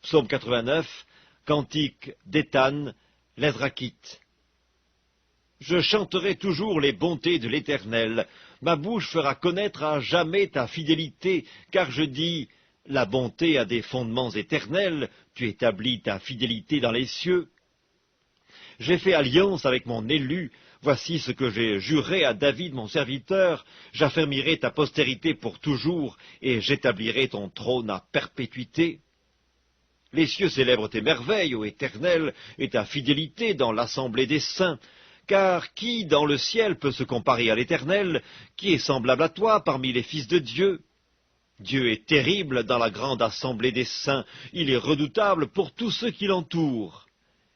Psaume 89, cantique d'Éthan, l'Ezrakite. Je chanterai toujours les bontés de l'Éternel. Ma bouche fera connaître à jamais ta fidélité, car je dis, la bonté a des fondements éternels, tu établis ta fidélité dans les cieux. J'ai fait alliance avec mon élu, voici ce que j'ai juré à David mon serviteur, j'affermirai ta postérité pour toujours, et j'établirai ton trône à perpétuité. Les cieux célèbrent tes merveilles, ô Éternel, et ta fidélité dans l'assemblée des saints. Car qui dans le ciel peut se comparer à l'Éternel, qui est semblable à toi parmi les fils de Dieu? Dieu est terrible dans la grande assemblée des saints, il est redoutable pour tous ceux qui l'entourent.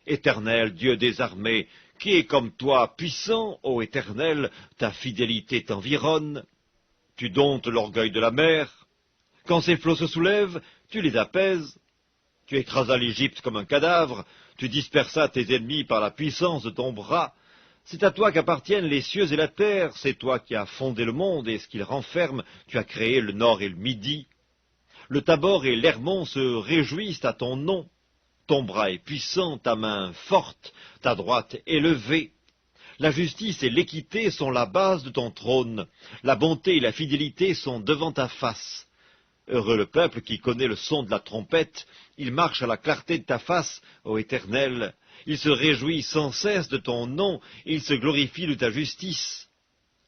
Éternel, Dieu des armées, qui est comme toi, puissant, ô Éternel, ta fidélité t'environne. Tu domptes l'orgueil de la mer. Quand ses flots se soulèvent, tu les apaises. Tu écrasas l'Égypte comme un cadavre, tu dispersas tes ennemis par la puissance de ton bras. C'est à toi qu'appartiennent les cieux et la terre, c'est toi qui as fondé le monde et ce qu'il renferme, tu as créé le nord et le midi. Le Tabor et l'Hermon se réjouissent à ton nom. Ton bras est puissant, ta main forte, ta droite élevée. La justice et l'équité sont la base de ton trône, la bonté et la fidélité sont devant ta face. Heureux le peuple qui connaît le son de la trompette, il marche à la clarté de ta face, ô Éternel. Il se réjouit sans cesse de ton nom, et il se glorifie de ta justice.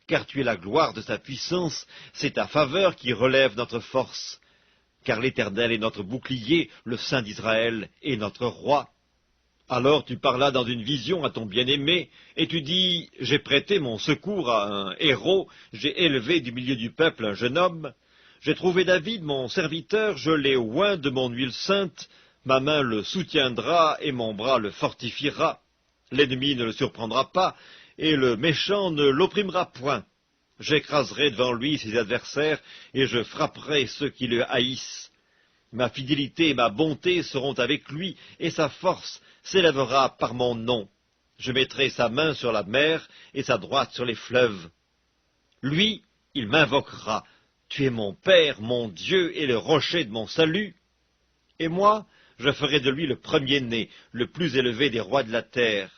Car tu es la gloire de sa puissance, c'est ta faveur qui relève notre force. Car l'Éternel est notre bouclier, le Saint d'Israël est notre roi. Alors tu parlas dans une vision à ton bien-aimé, et tu dis, j'ai prêté mon secours à un héros, j'ai élevé du milieu du peuple un jeune homme. J'ai trouvé David, mon serviteur, je l'ai oint de mon huile sainte, ma main le soutiendra et mon bras le fortifiera. L'ennemi ne le surprendra pas, et le méchant ne l'opprimera point. J'écraserai devant lui ses adversaires, et je frapperai ceux qui le haïssent. Ma fidélité et ma bonté seront avec lui, et sa force s'élèvera par mon nom. Je mettrai sa main sur la mer, et sa droite sur les fleuves. Lui, il m'invoquera. Tu es mon Père, mon Dieu, et le rocher de mon salut. Et moi, je ferai de lui le premier-né, le plus élevé des rois de la terre.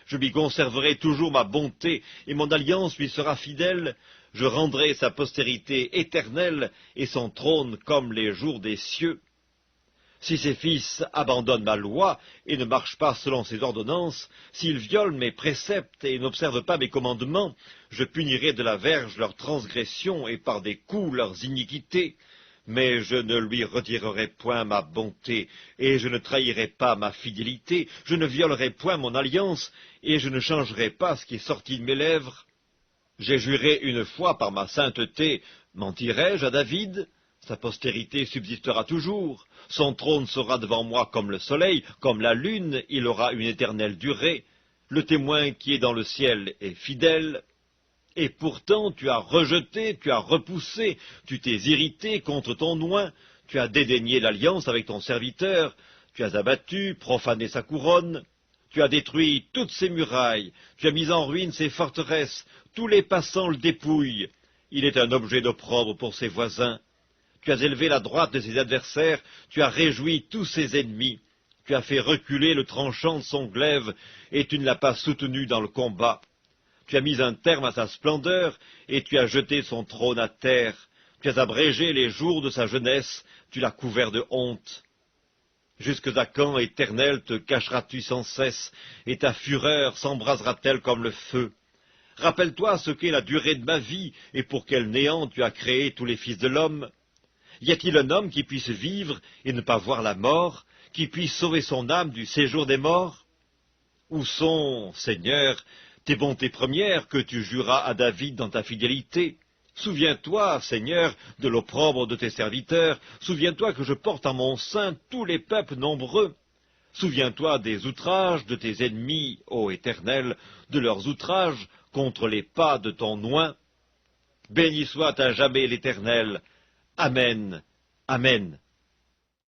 Je lui conserverai toujours ma bonté, et mon alliance lui sera fidèle. Je rendrai sa postérité éternelle, et son trône comme les jours des cieux. Si ses fils abandonnent ma loi, et ne marchent pas selon ses ordonnances, s'ils violent mes préceptes et n'observent pas mes commandements, je punirai de la verge leurs transgressions, et par des coups leurs iniquités. Mais je ne lui retirerai point ma bonté, et je ne trahirai pas ma fidélité, je ne violerai point mon alliance, et je ne changerai pas ce qui est sorti de mes lèvres. J'ai juré une fois par ma sainteté, mentirai-je à David? Sa postérité subsistera toujours, son trône sera devant moi comme le soleil, comme la lune, il aura une éternelle durée. Le témoin qui est dans le ciel est fidèle. Et pourtant tu as rejeté, tu as repoussé, tu t'es irrité contre ton oint, tu as dédaigné l'alliance avec ton serviteur, tu as abattu, profané sa couronne, tu as détruit toutes ses murailles, tu as mis en ruine ses forteresses, tous les passants le dépouillent, il est un objet d'opprobre pour ses voisins. Tu as élevé la droite de ses adversaires, tu as réjoui tous ses ennemis, tu as fait reculer le tranchant de son glaive, et tu ne l'as pas soutenu dans le combat. Tu as mis un terme à sa splendeur, et tu as jeté son trône à terre. Tu as abrégé les jours de sa jeunesse, tu l'as couvert de honte. Jusque à quand, Éternel, te cacheras-tu sans cesse, et ta fureur s'embrasera-t-elle comme le feu? Rappelle-toi ce qu'est la durée de ma vie, et pour quel néant tu as créé tous les fils de l'homme. Y a-t-il un homme qui puisse vivre et ne pas voir la mort, qui puisse sauver son âme du séjour des morts? Où sont, Seigneur, tes bontés premières que tu juras à David dans ta fidélité? Souviens-toi, Seigneur, de l'opprobre de tes serviteurs, souviens-toi que je porte en mon sein tous les peuples nombreux. Souviens-toi des outrages de tes ennemis, ô Éternel, de leurs outrages contre les pas de ton oint. Béni soit à jamais l'Éternel. Amen. Amen.